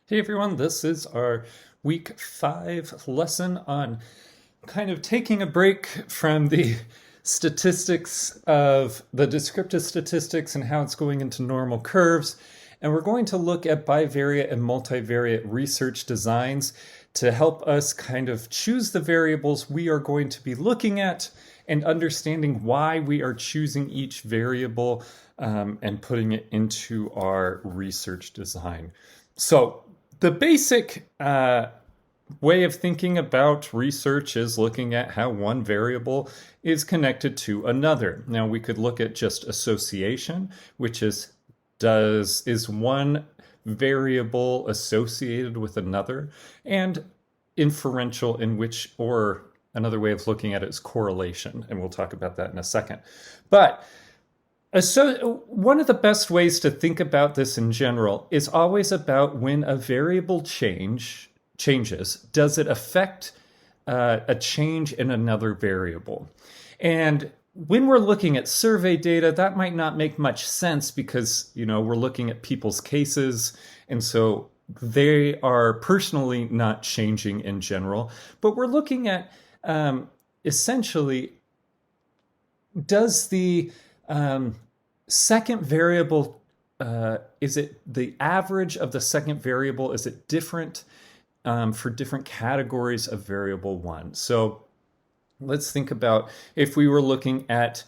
Hey everyone, this is our week 5 lesson on kind of taking a break from the statistics of the descriptive statistics and how it's going into normal curves. And we're going to look at bivariate and multivariate research designs to help us kind of choose the variables we are going to be looking at and understanding why we are choosing each variable and putting it into our research design. So the basic way of thinking about research is looking at how one variable is connected to another. Now we could look at just association, which is one variable associated with another, and inferential, in which, or another way of looking at it is correlation, and we'll talk about that in a second. But so one of the best ways to think about this in general is always about when a variable changes, does it affect a change in another variable? And when we're looking at survey data, that might not make much sense because, we're looking at people's cases, and so they are personally not changing in general. But we're looking at essentially, does the second variable, is it the average of the second variable? Is it different for different categories of variable one? So let's think about if we were looking at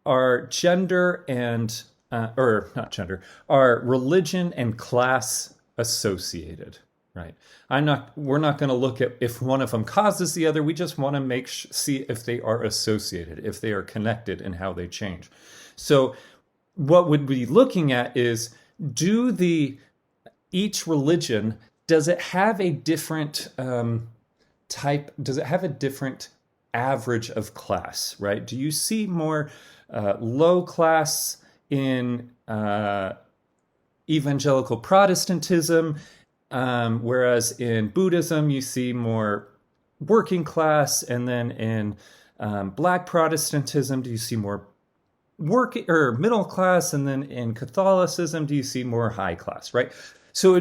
our gender and, or not gender, our religion and class associated, right? We're not going to look at if one of them causes the other. We just want to see if they are associated, if they are connected and how they change. So what we'd be looking at is, each religion, does it have a different does it have a different average of class, right? Do you see more low class in evangelical Protestantism, whereas in Buddhism you see more working class, and then in Black Protestantism do you see more working or middle class, and then in Catholicism do you see more high class, right? So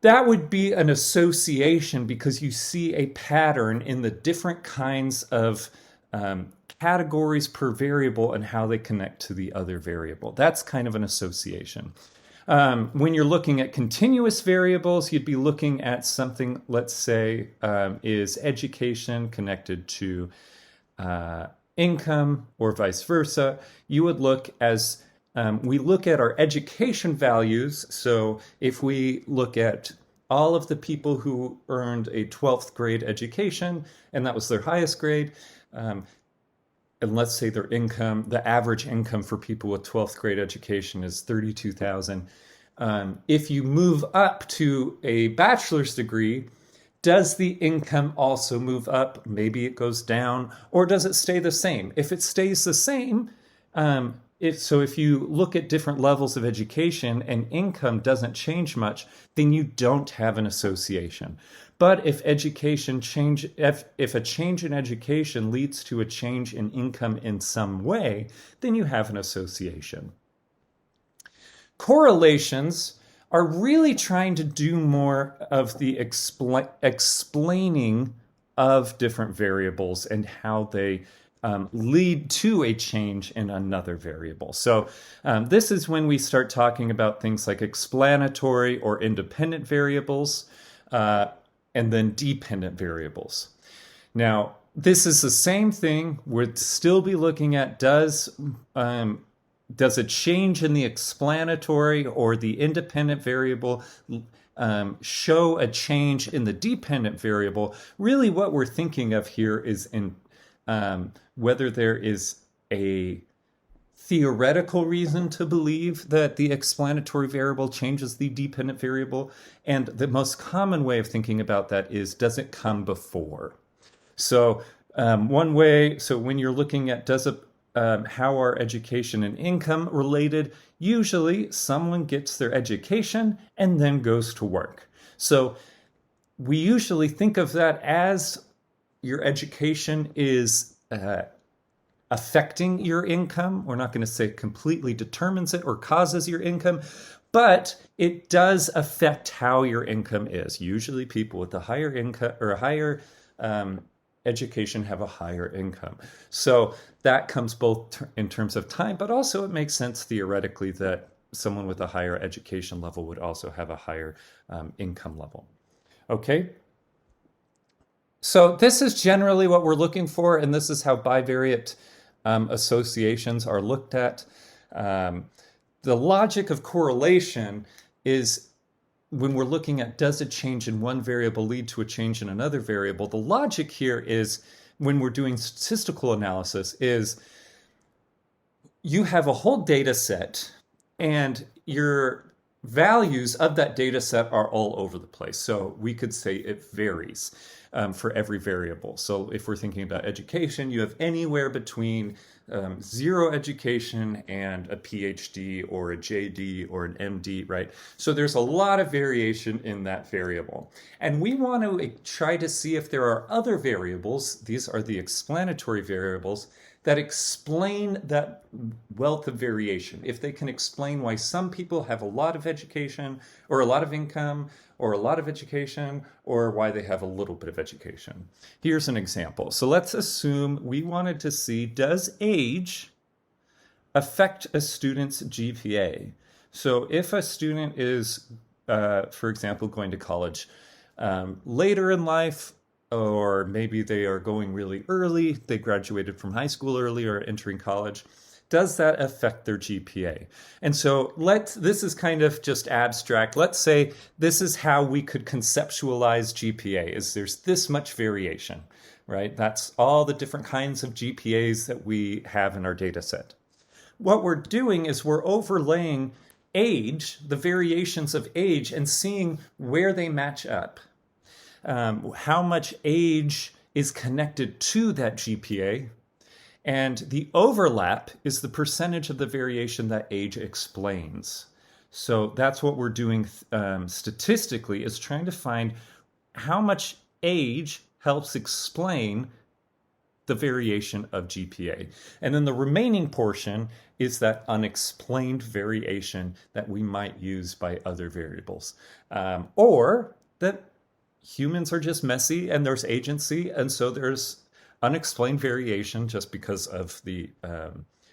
that would be an association because you see a pattern in the different kinds of categories per variable and how they connect to the other variable. That's kind of an association. When you're looking at continuous variables, you'd be looking at something, let's say, is education connected to income or vice versa. You would look as we look at our education values. So if we look at all of the people who earned a 12th grade education, and that was their highest grade, and let's say their income, the average income for people with 12th grade education is $32,000. If you move up to a bachelor's degree, does the income also move up? Maybe it goes down, or does it stay the same? If it stays the same, if you look at different levels of education and income doesn't change much, then you don't have an association. But if a change in education leads to a change in income in some way, then you have an association. Correlations are really trying to do more of the explaining of different variables and how they lead to a change in another variable. So this is when we start talking about things like explanatory or independent variables, and then dependent variables. Now, this is the same thing. We'd still be looking at does a change in the explanatory or the independent variable show a change in the dependent variable? Really what we're thinking of here is in whether there is a theoretical reason to believe that the explanatory variable changes the dependent variable. And the most common way of thinking about that is, does it come before? So one way, so when you're looking at how are education and income related, usually someone gets their education and then goes to work. So we usually think of that as your education is affecting your income. We're not going to say completely determines it or causes your income, But it does affect how your income is. Usually people with a higher income or a higher education have a higher income. So that comes both in terms of time, but also it makes sense theoretically that someone with a higher education level would also have a higher income level. Okay? So this is generally what we're looking for, and this is how bivariate associations are looked at. The logic of correlation is when we're looking at does a change in one variable lead to a change in another variable, the logic here is when we're doing statistical analysis is you have a whole data set and your values of that data set are all over the place. So we could say it varies for every variable. So if we're thinking about education, you have anywhere between zero education and a PhD or a JD or an MD, right? So there's a lot of variation in that variable. And we want to try to see if there are other variables, these are the explanatory variables, that explain that wealth of variation. If they can explain why some people have a lot of education or a lot of income or a lot of education or why they have a little bit of education. Here's an example. So let's assume we wanted to see, does age affect a student's GPA? So if a student is, for example, going to college later in life, or maybe they are going really early, they graduated from high school early or entering college, does that affect their GPA? And so this is kind of just abstract. Let's say this is how we could conceptualize GPA, is there's this much variation, right? That's all the different kinds of GPAs that we have in our data set. What we're doing is we're overlaying age, the variations of age, and seeing where they match up. How much age is connected to that GPA, and the overlap is the percentage of the variation that age explains. So that's what we're doing statistically, is trying to find how much age helps explain the variation of GPA. And then the remaining portion is that unexplained variation that we might use by other variables, or that humans are just messy and there's agency, and so there's unexplained variation just because of the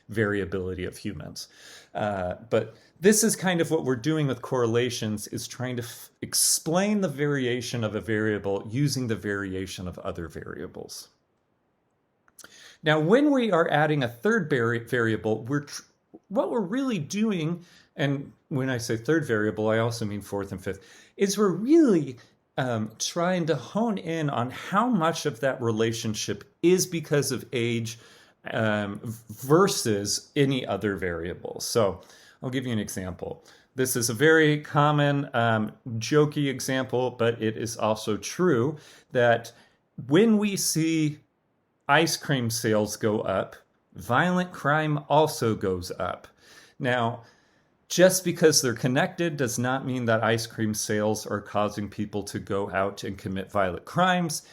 variability of humans. But this is kind of what we're doing with correlations, is trying to explain the variation of a variable using the variation of other variables. Now, when we are adding a third variable, what we're really doing, and when I say third variable, I also mean fourth and fifth, is we're really trying to hone in on how much of that relationship is because of age versus any other variable. So I'll give you an example. This is a very common jokey example, but it is also true that when we see ice cream sales go up, violent crime also goes up. Now, just because they're connected does not mean that ice cream sales are causing people to go out and commit violent crimes.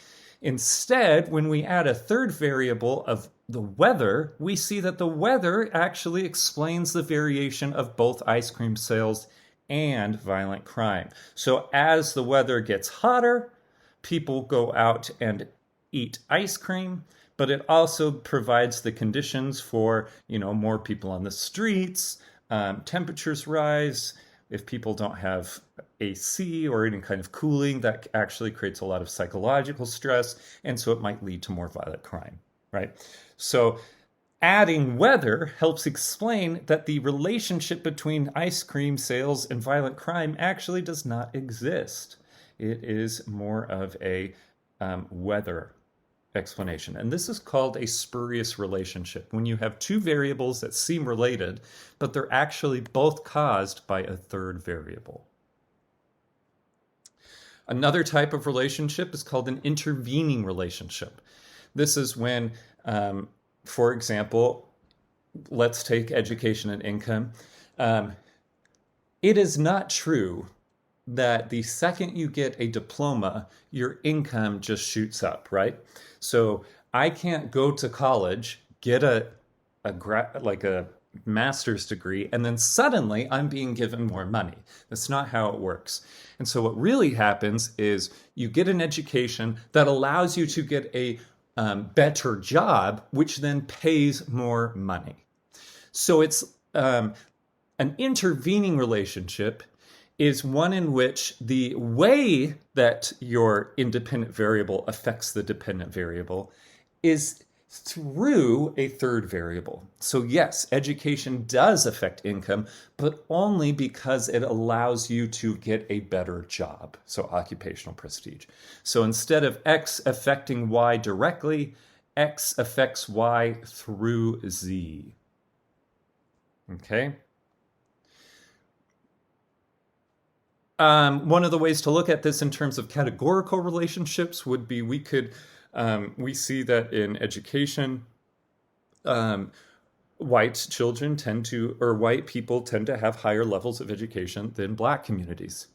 Instead, when we add a third variable of the weather, we see that the weather actually explains the variation of both ice cream sales and violent crime. So as the weather gets hotter, people go out and eat ice cream, but it also provides the conditions for, more people on the streets. Temperatures rise. If people don't have AC or any kind of cooling, that actually creates a lot of psychological stress, and so it might lead to more violent crime, right? So adding weather helps explain that the relationship between ice cream sales and violent crime actually does not exist. It is more of a weather explanation. And this is called a spurious relationship, when you have two variables that seem related, but they're actually both caused by a third variable. Another type of relationship is called an intervening relationship. This is when, for example, let's take education and income. It is not true that the second you get a diploma, your income just shoots up, right? So I can't go to college, get a master's degree, and then suddenly I'm being given more money. That's not how it works. And so what really happens is you get an education that allows you to get a better job, which then pays more money. So it's an intervening relationship is one in which the way that your independent variable affects the dependent variable is through a third variable. So yes, education does affect income, but only because it allows you to get a better job. So occupational prestige. So instead of X affecting Y directly, X affects Y through Z. Okay? One of the ways to look at this in terms of categorical relationships would be we see that in education, white people tend to have higher levels of education than Black communities.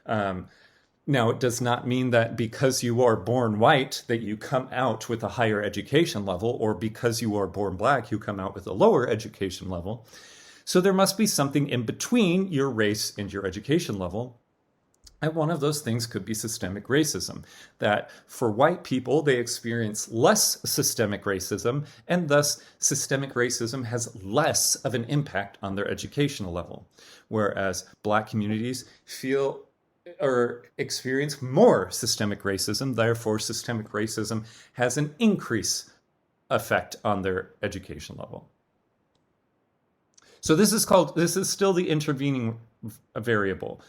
Now, it does not mean that because you are born white that you come out with a higher education level, or because you are born Black you come out with a lower education level. So there must be something in between your race and your education level. And one of those things could be systemic racism, that for white people, they experience less systemic racism, and thus systemic racism has less of an impact on their educational level, whereas Black communities feel or experience more systemic racism, therefore systemic racism has an increase effect on their education level. So this is still the intervening variable,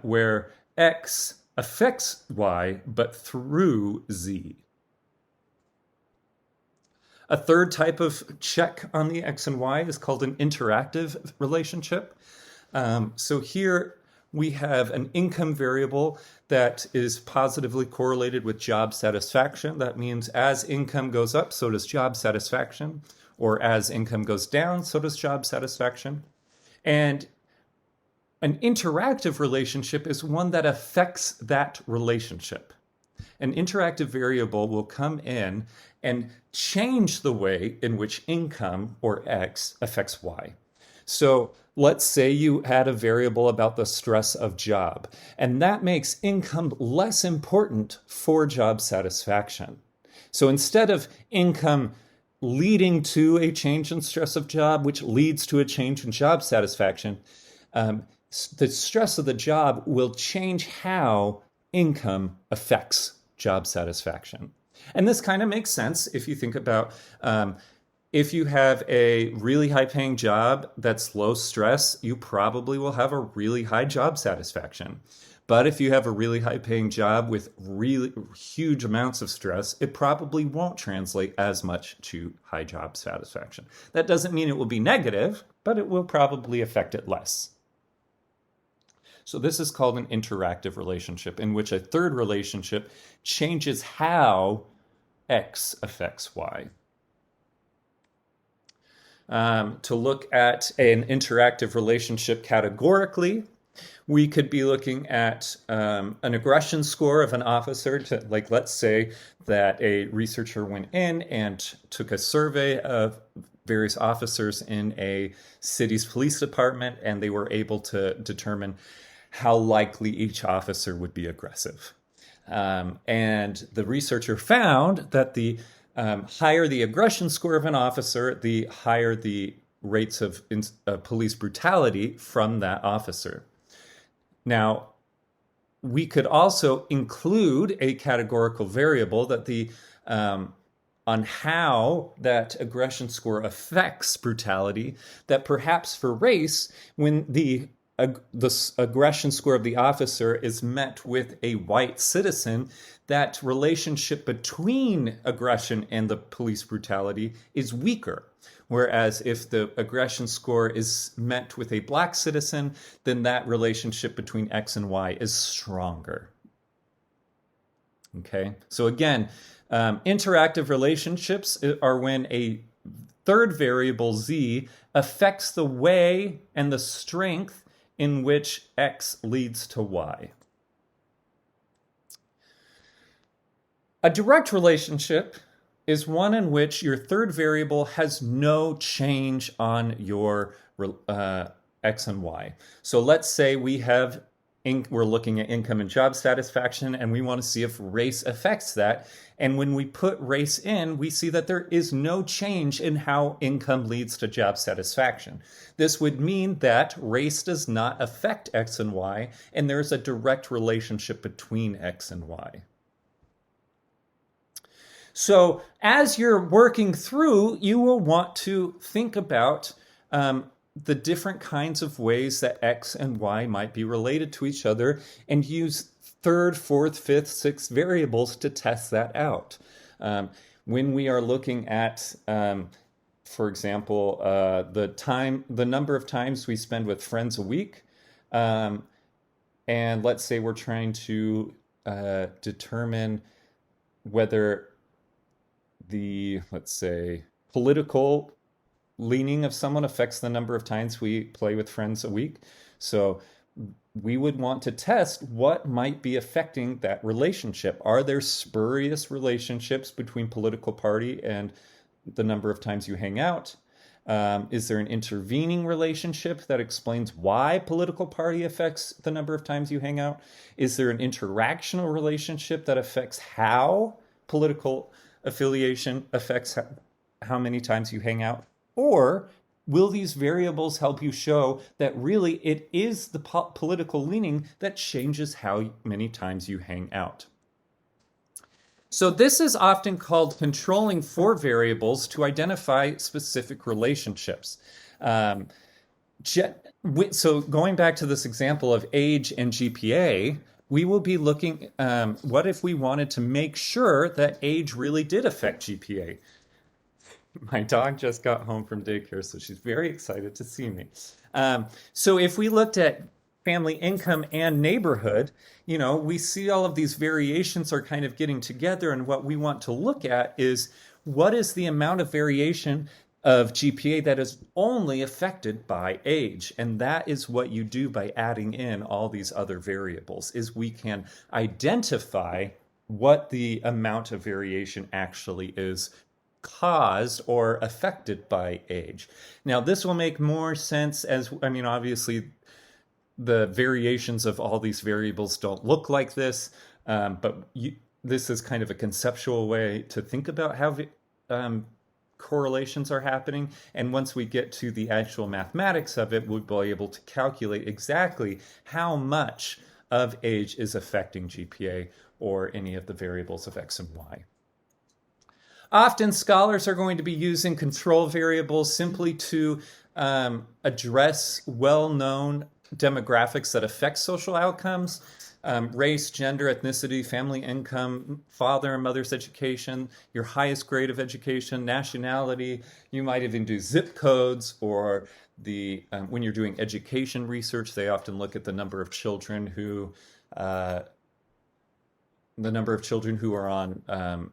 where X affects Y, but through Z. A third type of check on the X and Y is called an interactive relationship. So here we have an income variable that is positively correlated with job satisfaction. That means as income goes up, so does job satisfaction. Or as income goes down, so does job satisfaction. And an interactive relationship is one that affects that relationship. An interactive variable will come in and change the way in which income, or X, affects Y. So let's say you had a variable about the stress of job, and that makes income less important for job satisfaction. So instead of income leading to a change in stress of job, which leads to a change in job satisfaction, the stress of the job will change how income affects job satisfaction. And this kind of makes sense if you think about if you have a really high-paying job that's low stress, you probably will have a really high job satisfaction. But if you have a really high-paying job with really huge amounts of stress, it probably won't translate as much to high job satisfaction. That doesn't mean it will be negative, but it will probably affect it less. So this is called an interactive relationship, in which a third relationship changes how X affects Y. To look at an interactive relationship categorically, we could be looking at an aggression score of an officer. Let's say that a researcher went in and took a survey of various officers in a city's police department, and they were able to determine how likely each officer would be aggressive. And the researcher found that the higher the aggression score of an officer, the higher the rates of police brutality from that officer. Now, we could also include a categorical variable that on how that aggression score affects brutality, that perhaps for race, when the aggression score of the officer is met with a white citizen, that relationship between aggression and the police brutality is weaker. Whereas if the aggression score is met with a Black citizen, then that relationship between X and Y is stronger. Okay, so again, interactive relationships are when a third variable, Z, affects the way and the strength in which X leads to Y. A direct relationship is one in which your third variable has no change on your X and Y. So let's say we're looking at income and job satisfaction, and we want to see if race affects that. And when we put race in, we see that there is no change in how income leads to job satisfaction. This would mean that race does not affect X and Y, and there's a direct relationship between X and Y. So as you're working through, you will want to think about the different kinds of ways that X and Y might be related to each other and use third, fourth, fifth, sixth variables to test that out. When we are looking at, for example, the number of times we spend with friends a week, and let's say we're trying to determine whether let's say, political leaning of someone affects the number of times we play with friends a week. So we would want to test what might be affecting that relationship. Are there spurious relationships between political party and the number of times you hang out? Is there an intervening relationship that explains why political party affects the number of times you hang out? Is there an interactional relationship that affects how political affiliation affects how many times you hang out? Or will these variables help you show that really it is the political leaning that changes how many times you hang out? So this is often called controlling for variables to identify specific relationships. So going back to this example of age and GPA, we will be looking, what if we wanted to make sure that age really did affect GPA? My dog just got home from daycare, so she's very excited to see me. So if we looked at family income and neighborhood, we see all of these variations are kind of getting together, and what we want to look at is what is the amount of variation of GPA that is only affected by age. And that is what you do by adding in all these other variables, is we can identify what the amount of variation actually is caused or affected by age. Now, this will make more sense obviously the variations of all these variables don't look like this, but this is kind of a conceptual way to think about how correlations are happening. And once we get to the actual mathematics of it, we'll be able to calculate exactly how much of age is affecting GPA or any of the variables of X and Y. Often scholars are going to be using control variables simply to address well-known demographics that affect social outcomes. Race, gender, ethnicity, family income, father and mother's education, your highest grade of education, nationality. You might even do zip codes, or when you're doing education research, they often look at the number of children who are on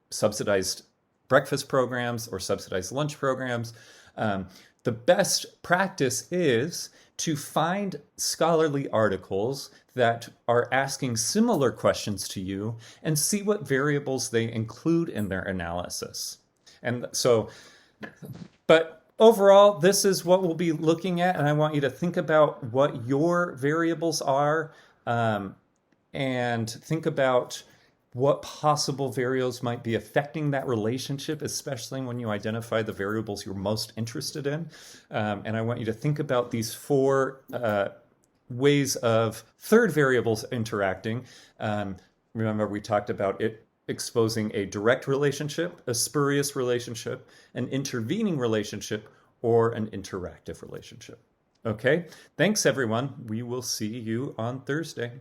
subsidized breakfast programs or subsidized lunch programs. The best practice is to find scholarly articles that are asking similar questions to you and see what variables they include in their analysis. But overall, this is what we'll be looking at, and I want you to think about what your variables are, and think about what possible variables might be affecting that relationship, especially when you identify the variables you're most interested in. And I want you to think about these four ways of third variables interacting. Remember, we talked about it exposing a direct relationship, a spurious relationship, an intervening relationship, or an interactive relationship. Okay, thanks everyone. We will see you on Thursday.